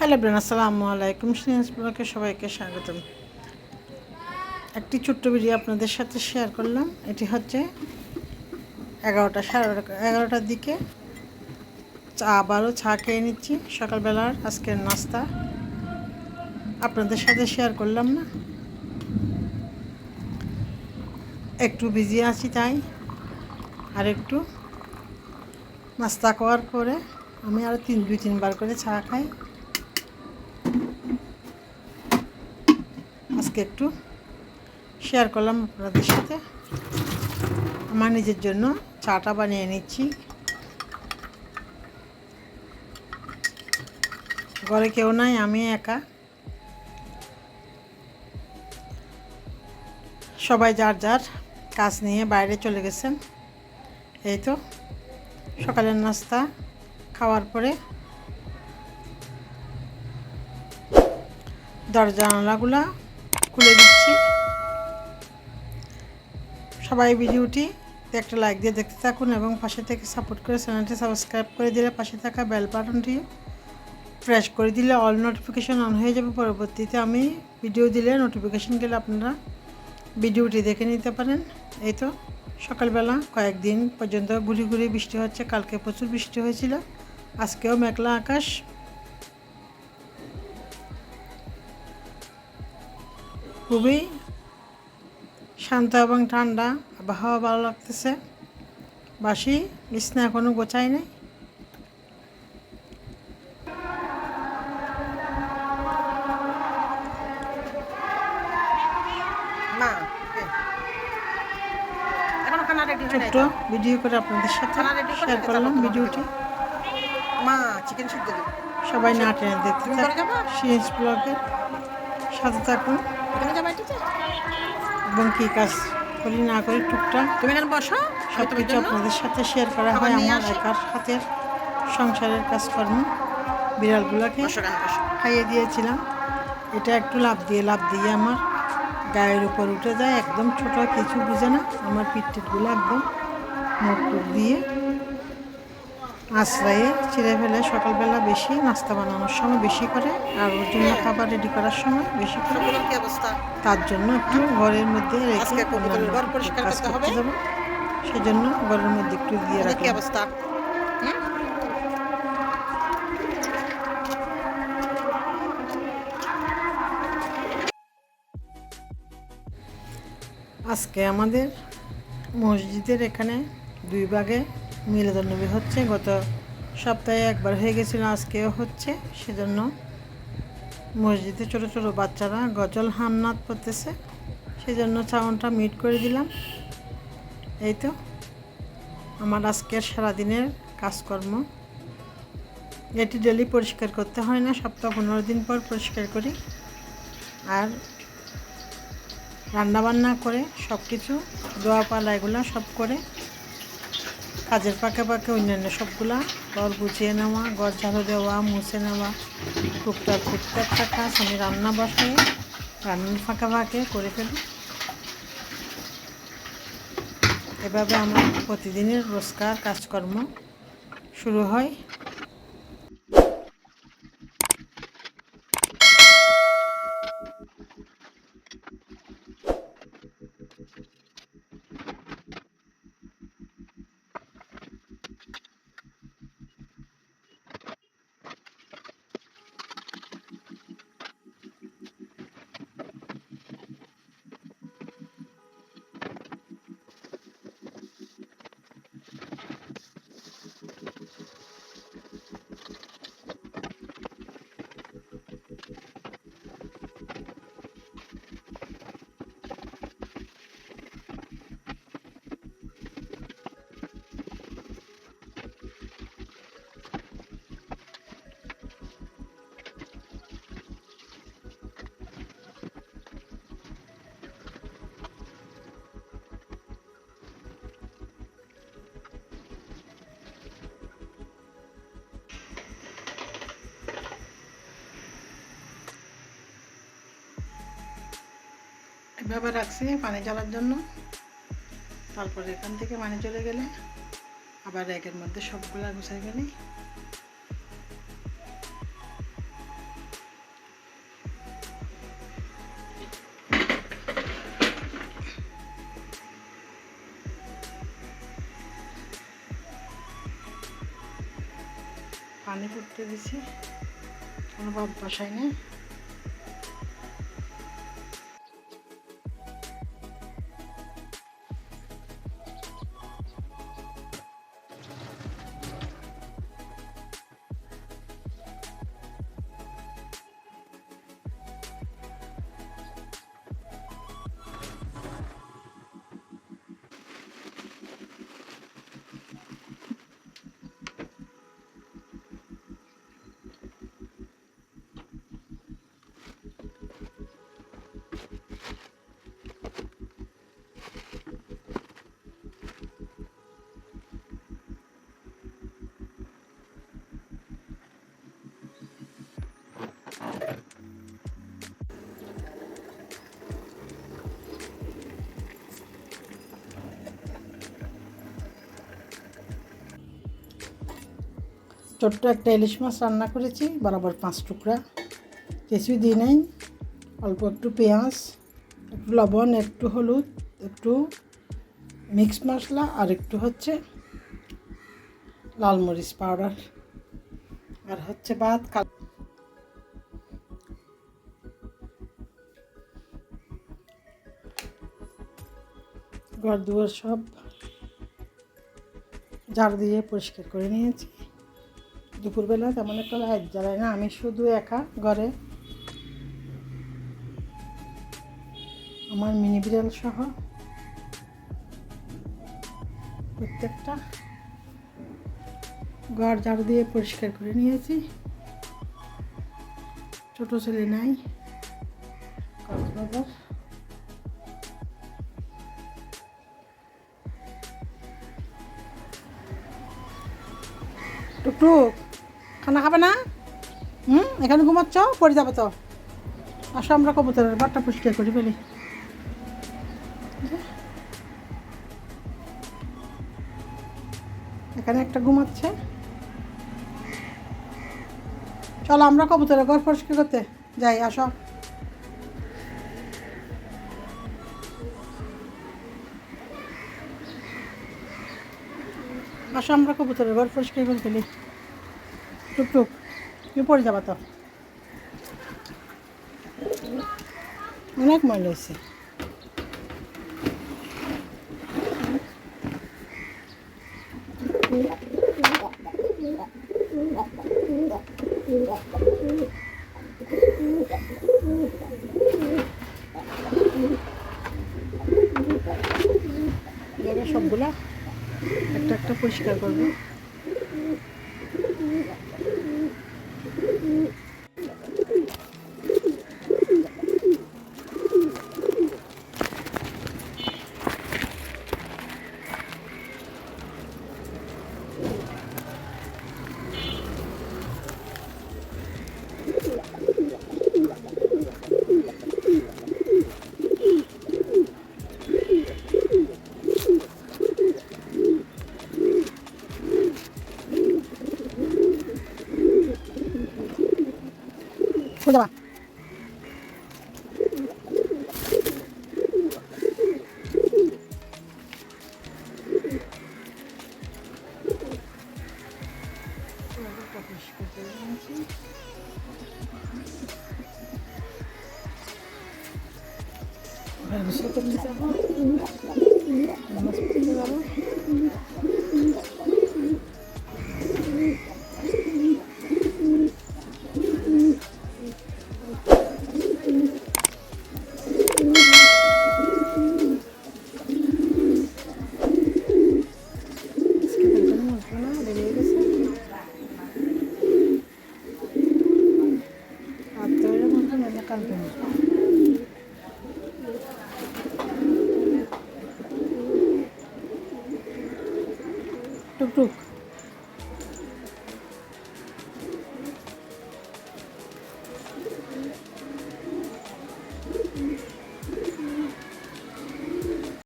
Hello brain, আসসালামু আলাইকুম। সিনিয়স ব্লগে সবাইকে স্বাগতম। একটি ছোট্ট ভিডিও আপনাদের সাথে শেয়ার করলাম। এটি হচ্ছে 11টার দিকে আবারও চা খেয়ে নিচ্ছি। সকালবেলার আজকের নাস্তা আপনাদের সাথে শেয়ার করলাম না, একটু বিজি আছি তাই। আর একটু নাস্তা করার পরে আমি আরও দুই তিনবার করে চা খাই। আজকে একটু শেয়ার করলাম আপনাদের সাথে। আমার নিজের জন্য চাটা বানিয়ে নিচ্ছি। ঘরে কেউ নাই, আমি একা। সবাই যার যার কাজ নিয়ে বাইরে চলে গেছেন। এই তো সকালের নাস্তা খাওয়ার পরে দরজা জানালাগুলা খুলে দিচ্ছি। সবাই ভিডিওটি একটা লাইক দিয়ে দেখতে থাকুন এবং পাশে থেকে সাপোর্ট করে চ্যানেলটি সাবস্ক্রাইব করে দিলে পাশে থাকা বেল বাটনটি প্রেস করে দিলে অল নোটিফিকেশন অন হয়ে যাবে। পরবর্তীতে আমি ভিডিও দিলে নোটিফিকেশন গেলে আপনারা ভিডিওটি দেখে নিতে পারেন। এই তো সকালবেলা কয়েকদিন পর্যন্ত ঘুরি ঘুরি বৃষ্টি হচ্ছে। কালকে প্রচুর বৃষ্টি হয়েছিল, আজকেও মেঘলা আকাশ। খুবই শান্ত এবং ঠান্ডা আবহাওয়া, ভালো লাগতেছে। বাসি বিছনা এখনও গোছাই নাই। ছোট্ট ভিডিও করে আপনাদের সাথে শেয়ার করলাম ভিডিওটি। চিকেন সিদ্ধ সবাই না টেনে দেখতে থাকুন, সিরিজ ব্লগের সাথে থাকুন এবং কী কাজ করি না করি টুকটাক তুমি এখানে বসো, সব কিছু আপনাদের সাথে শেয়ার করা হয়। আমার একার হাতের সংসারের কাজকর্ম। বিড়ালগুলোকে খাইয়ে দিয়েছিলাম। এটা একটু লাভ দিয়ে আমার গায়ের উপর উঠে যায়। একদম ছোট, কিছু বুঝে না। আমার পিঠগুলো একদম মুখ টুক দিয়ে আশ্রয়ে ছিঁড়ে ফেলে। সকালবেলা বেশি নাস্তা বানানোর সময় বেশি করে, আর ওর জন্য খাবার রেডি করার সময় বেশি করে। তার জন্য একটু ঘরের মধ্যে রেখে ঘর পরিষ্কার করতে হবে, সেজন্য ঘরের মধ্যে একটু দিয়ে রাখি। অবস্থা আজকে আমাদের মসজিদের এখানে 2 ভাগে মিলাদুন্নবী হচ্ছে। গত সপ্তাহে একবার হয়ে গেছিল, আজকেও হচ্ছে। সেজন্য মসজিদে ছোটো ছোটো বাচ্চারা গজল হামনাত পড়তেছে, সেজন্য চাউনটা মিট করে দিলাম। এই তো আমার আজকের সারাদিনের কাজকর্ম। এটি ডেলি পরিষ্কার করতে হয় না, সপ্তাহ 15 দিন পর পরিষ্কার করি। আর রান্নাবান্না করে সব কিছু দোয়া পালা এগুলো সব করে কাজের ফাঁকে ফাঁকে অন্যান্য সবগুলা ঘর গুছিয়ে নেওয়া, ঘর ঝাড়ু দেওয়া, মুছে নেওয়া, টুকটাক প্রত্যেকটা কাজ আমি রান্না বসাই রান্নার ফাঁকে ফাঁকে করে ফেলি। এভাবে আমার প্রতিদিনের রোজকার কাজকর্ম শুরু হয়। এভাবে রাখছি পানি জ্বালার জন্য। তারপরে এখান থেকে পানি চলে গেলে আবার র্যাকের মধ্যে সবগুলা গুছাই ফেলি। পানি ফুটতে দিছি, কোনো ভাত বসাইনি। ছোট্ট একটা ইলিশ মাছ রান্না করেছি, বরাবর 5 টুকরা, কিছুই দিই নাই। অল্প একটু পেঁয়াজ, একটু লবণ, একটু হলুদ, একটু মিক্স মশলা, আর একটু হচ্ছে লাল মরিচ পাউডার, আর হচ্ছে ভাত। ঘর দুয়ার সব ঝাড়ু দিয়ে পরিষ্কার করে নিয়েছি। দুপুরবেলা তেমন একটা লাইট জ্বালাই না, আমি শুধু একা ঘরে, আমার মিনি বিড়াল সহ প্রত্যেকটা ঘর ঝাড়ু দিয়ে পরিষ্কার করে নিয়েছি। ছোট ছেলে নাই, কক্সবাজার। টুকটুক, খানা খাবে না? এখানে ঘুমাচ্ছ, পড়ে যাবে তো। আসো আমরা কবুতরের ঘরটা পরিষ্কার করে ফেলি। এখানে একটা ঘুমাচ্ছে। চলো আমরা কবুতরের ঘর পরিষ্কার করতে যাই, আসো। আসো আমরা কবুতরের ঘর পরিষ্কার করে ফেলি। টুকটুক, তুমি পড়ে যাবা তো, অনেক ময়লা হয়েছে। সবগুলা একটা একটা পরিষ্কার করবো। যাবা টুকটুক।